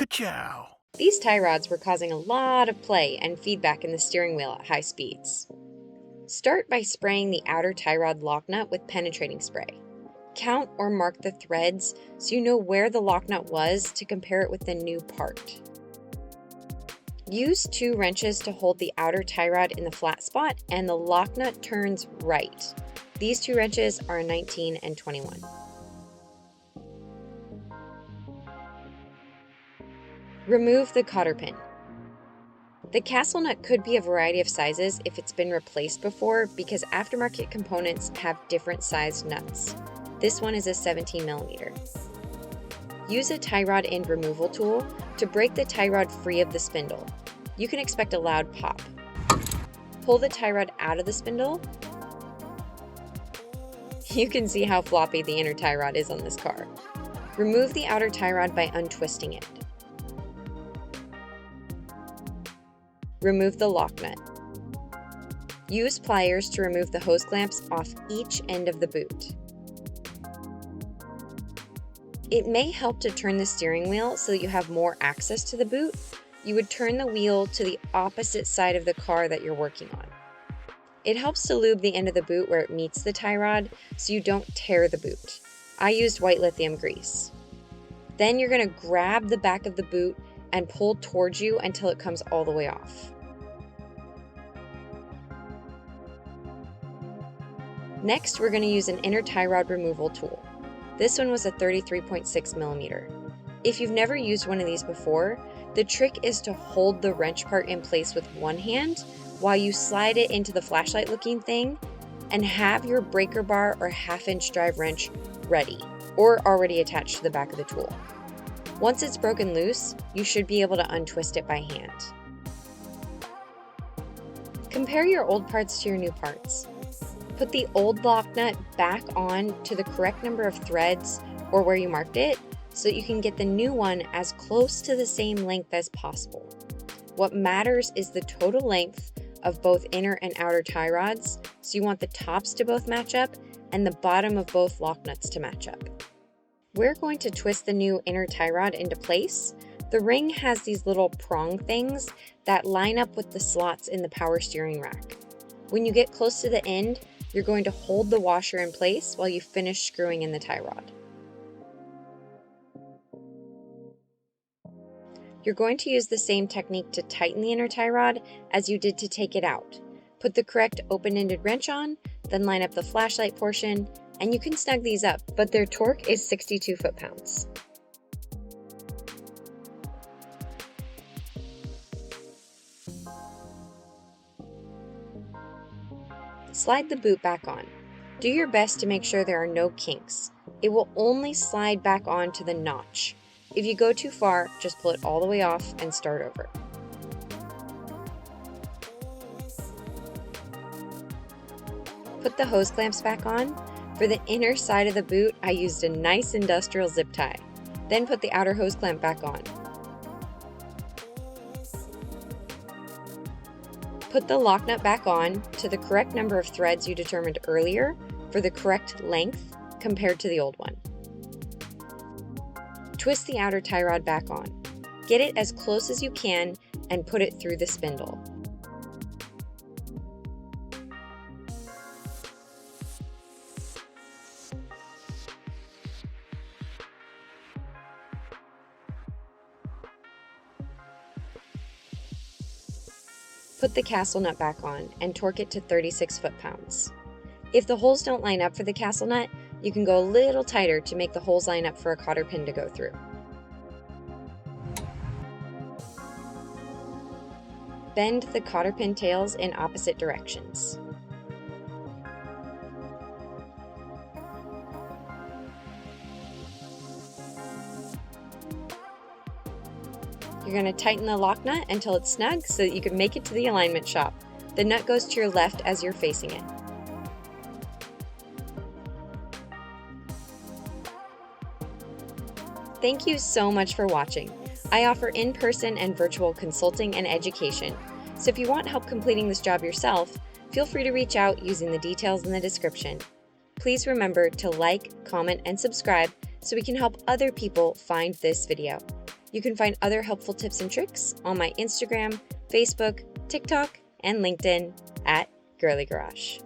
Ka-chow! These tie rods were causing a lot of play and feedback in the steering wheel at high speeds. Start by spraying the outer tie rod lock nut with penetrating spray. Count or mark the threads so you know where the lock nut was to compare it with the new part. Use 2 wrenches to hold the outer tie rod in the flat spot and the lock nut turns right. These 2 wrenches are 19 and 21. Remove the cotter pin. The castle nut could be a variety of sizes if it's been replaced before because aftermarket components have different sized nuts. This one is a 17mm. Use a tie rod end removal tool to break the tie rod free of the spindle. You can expect a loud pop. Pull the tie rod out of the spindle. You can see how floppy the inner tie rod is on this car. Remove the outer tie rod by untwisting it. Remove the lock nut. Use pliers to remove the hose clamps off each end of the boot. It may help to turn the steering wheel so that you have more access to the boot. You would turn the wheel to the opposite side of the car that you're working on. It helps to lube the end of the boot where it meets the tie rod so you don't tear the boot. I used white lithium grease. Then you're going to grab the back of the boot and pull towards you until it comes all the way off. Next, we're going to use an inner tie rod removal tool. This one was a 33.6mm. If you've never used one of these before, the trick is to hold the wrench part in place with one hand while you slide it into the flashlight looking thing and have your breaker bar or 1/2-inch drive wrench ready or already attached to the back of the tool. Once it's broken loose, you should be able to untwist it by hand. Compare your old parts to your new parts. Put the old lock nut back on to the correct number of threads or where you marked it so that you can get the new one as close to the same length as possible. What matters is the total length of both inner and outer tie rods, so you want the tops to both match up and the bottom of both lock nuts to match up. We're going to twist the new inner tie rod into place. The ring has these little prong things that line up with the slots in the power steering rack. When you get close to the end, you're going to hold the washer in place while you finish screwing in the tie rod. You're going to use the same technique to tighten the inner tie rod as you did to take it out. Put the correct open-ended wrench on, then line up the flashlight portion, and you can snug these up, but their torque is 62 foot-pounds. Slide the boot back on. Do your best to make sure there are no kinks. It will only slide back on to the notch. If you go too far, just pull it all the way off and start over. Put the hose clamps back on. For the inner side of the boot, I used a nice industrial zip tie. Then put the outer hose clamp back on. Put the lock nut back on to the correct number of threads you determined earlier for the correct length compared to the old one. Twist the outer tie rod back on. Get it as close as you can and put it through the spindle. Put the castle nut back on and torque it to 36 foot-pounds. If the holes don't line up for the castle nut, you can go a little tighter to make the holes line up for a cotter pin to go through. Bend the cotter pin tails in opposite directions. You're going to tighten the lock nut until it's snug so that you can make it to the alignment shop. The nut goes to your left as you're facing it. Thank you so much for watching. I offer in-person and virtual consulting and education, so if you want help completing this job yourself, feel free to reach out using the details in the description. Please remember to like, comment, and subscribe so we can help other people find this video. You can find other helpful tips and tricks on my Instagram, Facebook, TikTok, and LinkedIn at Girlie Garage.